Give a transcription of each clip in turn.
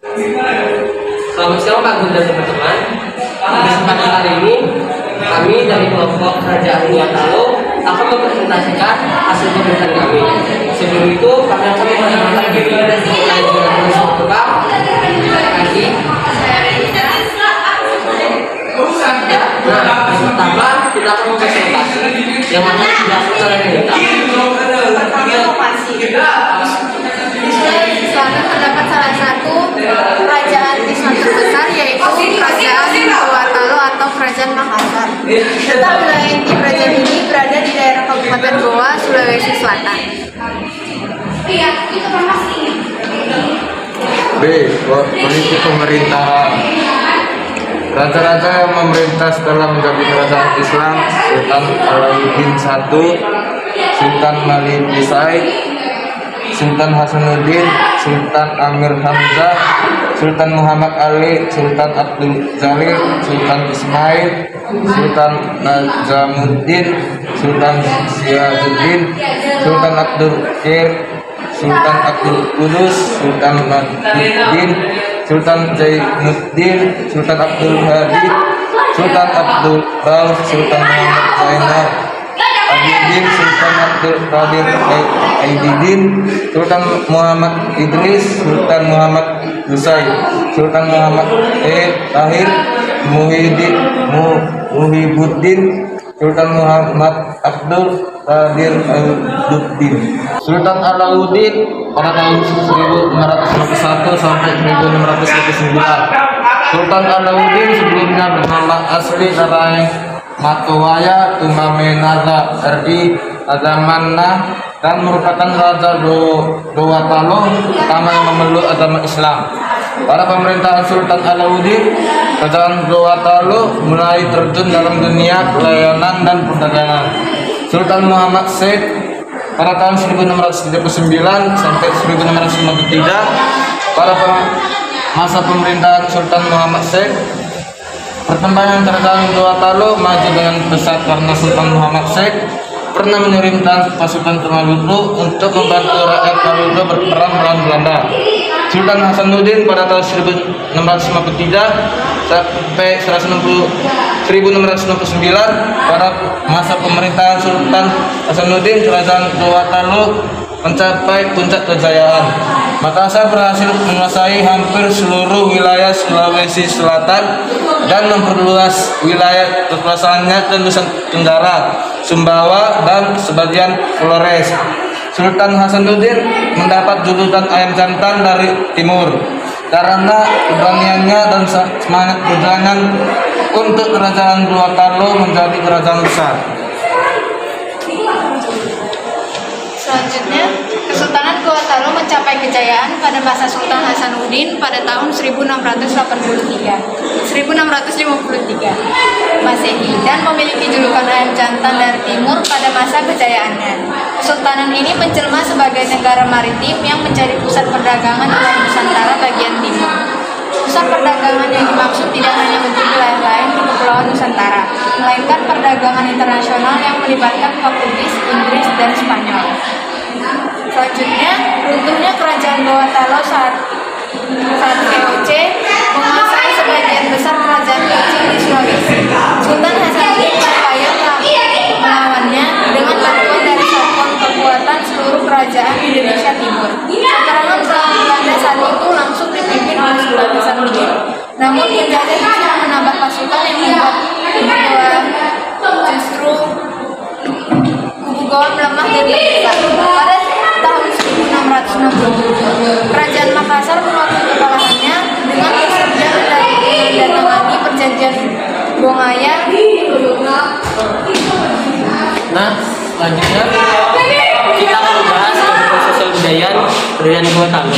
Selamat siang Pak Guru dan teman-teman. Di kesempatan kali ini kami dari kelompok Kerajaan Gorontalo akan mempresentasikan hasil pemeriksaan kami. Sebelum itu kami akan memperkenalkan diri. Saya juga tukang. Kasih. Nah, pertama kita akan mempresentasi yang mana dijelaskan oleh kita. Di Sulawesi Selatan terdapat salah satu kerajaan Islam terbesar, yaitu Kerajaan Gorontalo atau Kerajaan Makassar. Letak wilayah inti kerajaan ini berada di daerah Kabupaten Goa, Sulawesi Selatan. B. Politik pemerintahan. Raja-raja yang memerintah setelah menjadi kerajaan Islam: Sultan Alauddin I, Sultan Malik Said, Sultan Hasanuddin, Sultan Amir Hamzah, Sultan Muhammad Ali, Sultan Abdul Jalil, Sultan Ismail, Sultan Nazamuddin, Sultan Syahabuddin, Sultan Abdul Khair, Sultan Abdul Qudus, Sultan Maduddin, Sultan Zainuddin, Sultan Abdul Hadi, Sultan Abdul Rauf, Sultan Muhammad Zainal Abidin, Sultan Abdul Qadir Aididin, Sultan Muhammad Idris, Sultan Muhammad Husain, Sultan Muhammad Tahir Muhibuddin, Sultan Muhammad Abdul Qadir Al-Duddin. Sultan Alauddin pada tahun 1551 sampai 1629. Sultan Alauddin sebelumnya bernama asli Naraeng Matowaya Tumamenada RI Adamanna dan merupakan Raja Gorontalo pertama yang memeluk agama Islam. Pada pemerintahan Sultan Alauddin, Kerajaan Gorontalo mulai terjun dalam dunia pelayanan dan perdagangan. Sultan Muhammad Said pada tahun 1639 sampai 1653. Pada masa pemerintahan Sultan Muhammad Said, perkembangan kerajaan Gorontalo maju dengan pesat karena Sultan Muhammad Said pernah mengirimkan pasukan ke Maluku untuk membantu rakyat Maluku berperang melawan Belanda. Sultan Hasanuddin pada tahun 1653 sampai 1669. Pada masa pemerintahan Sultan Hasanuddin, kerajaan Gorontalo mencapai puncak kejayaan. Makassar berhasil menguasai hampir seluruh wilayah Sulawesi Selatan dan memperluas wilayah kekuasaannya ke Nusa Tenggara, Sumbawa, dan sebagian Flores. Sultan Hasanuddin mendapat julukan ayam jantan dari timur karena keberaniannya dan semangat perjuangan untuk kerajaan Gorontalo menjadi kerajaan besar. Selanjutnya, Kesultanan Gorontalo mencapai kejayaan pada masa Sultan Hasanuddin pada tahun 1653 Masehi dan memiliki julukan ayam jantan dari timur pada masa kejayaannya. Kesultanan ini menjelma sebagai negara maritim yang menjadi pusat perdagangan wilayah Nusantara bagian timur. Pusat perdagangan yang dimaksud tidak hanya untuk wilayah lain di Kepulauan Nusantara, melainkan perdagangan internasional yang melibatkan Portugis, Inggris, dan Spanyol. Selanjutnya, runtuhnya kerajaan Gorontalo saat VOC menguasai sebagian besar kerajaan kecil di Sulawesi. Sultan Hasanuddin berupaya melawannya dengan bantuan dari satuan kekuatan seluruh kerajaan Indonesia Timur. Peperangan melawan Belanda saat itu langsung dipimpin oleh Sultan Hasanuddin. Namun penjajah justru menambah pasukan yang membuat justru kubu Goa melemah dan terdesak. Pada tahun 1667, Kerajaan Makassar mengakui kekalahannya dengan bersedia menandatangani perjanjian Bongaya. Nah, selanjutnya kita akan membahas tentang sosial budaya Kerajaan Gorontalo.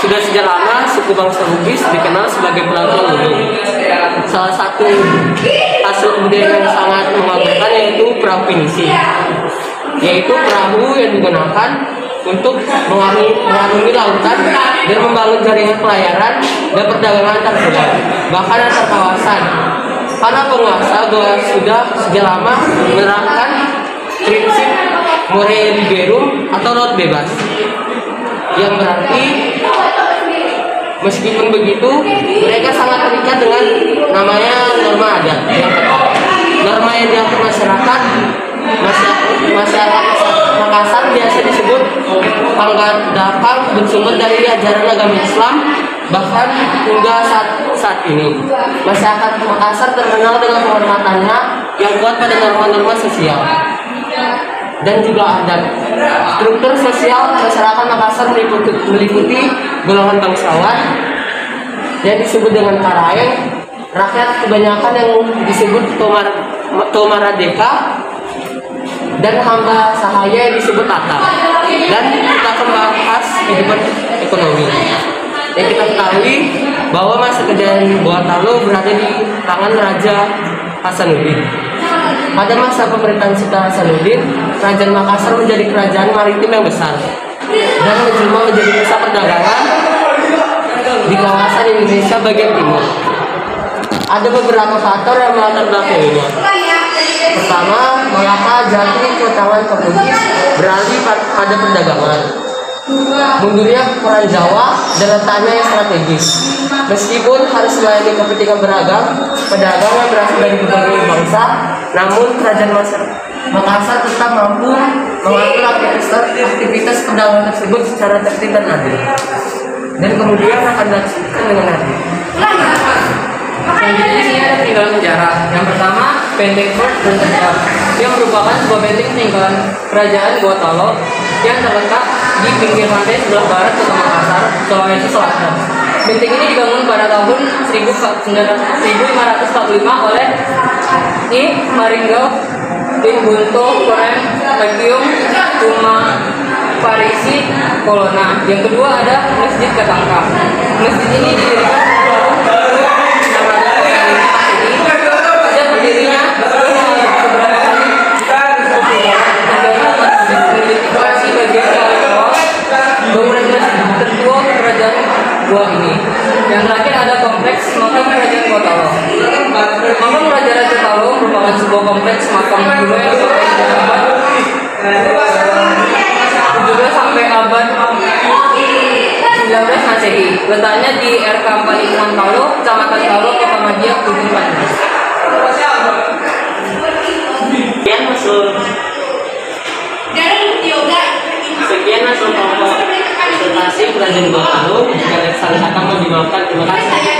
Sudah sejak lama suku bangsa Bugis dikenal sebagai pelancong gunung. Salah satu hasil budaya yang sangat membanggakan yaitu perahu pinisi, yaitu perahu yang digunakan untuk mengarungi lautan dan membangun jaringan pelayaran dan perdagangan antar pulau, bahkan antar kawasan. Para penguasa sudah sejak lama menerapkan prinsip mare liberum atau laut bebas, yang berarti Meskipun begitu, mereka sangat terikat dengan namanya norma adat yang ketat. Norma yang diatur masyarakat Makassar biasa disebut panggadapang, bersumber dari ajaran agama Islam. Bahkan hingga saat ini masyarakat Makassar terkenal dengan penghormatannya yang kuat pada norma-norma sosial dan juga adat. Struktur sosial masyarakat Makassar meliputi golongan bangsawan yang disebut dengan Karaeng, rakyat kebanyakan yang disebut Tomaradeka, dan hamba sahaya yang disebut Tatar. Dan kita akan bahas kehidupan ekonomi. Yang kita ketahui bahwa masa kejayaan Bawah Talo berada di tangan Raja Hasanuddin. Pada masa pemerintahan Sultan Hasanuddin, Kerajaan Makassar menjadi kerajaan maritim yang besar dan menjelma menjadi pusat perdagangan di kawasan Indonesia bagian timur. Ada beberapa faktor yang melatar belakanginya. Pertama, Malaka jatuh ke tangan Portugis, beralih pada perdagangan. Mundurnya peran Jawa dan letaknya yang strategis. Meskipun harus melayani kepentingan beragam pedagang yang berasal dari berbagai bangsa, namun kerajaan Makassar tetap mampu mengatur aktivitas perdagangan tersebut secara tertib dan adil. Dan kemudian akan dilanjutkan dengan adil. Selanjutnya di sini ada peninggalan sejarah. Yang pertama, Benteng Fort dan Tegal, yang merupakan sebuah benteng peninggalan kerajaan Bawah Talo yang terletak di pinggir pantai sebelah barat kota Makassar, Sulawesi Selatan. Benteng ini dibangun pada tahun 1545 oleh I Maringgau bin Bunto Korem Takium Tuma Parisi Kolona. Yang kedua ada Masjid Ketangka. Masjid ini didirikan berdirinya beberapa kali memiliki bagian paling bawah bangunan tertua kerajaan Goa ini. Yang terakhir ada kompleks makam kerajaan Bawah Talo. Makam Raja Talo merupakan sebuah kompleks makam kuno yang dipakai sejak abad 17 sampai abad 19 Masehi. Letaknya di RK 45 Talo, Kecamatan Talo, Kota Madia, Ujung Pandang. Sekian hasil presentasi Kerajaan Bawah Talo. Jika ada salah kata mohon dimaafkan. Terima kasih.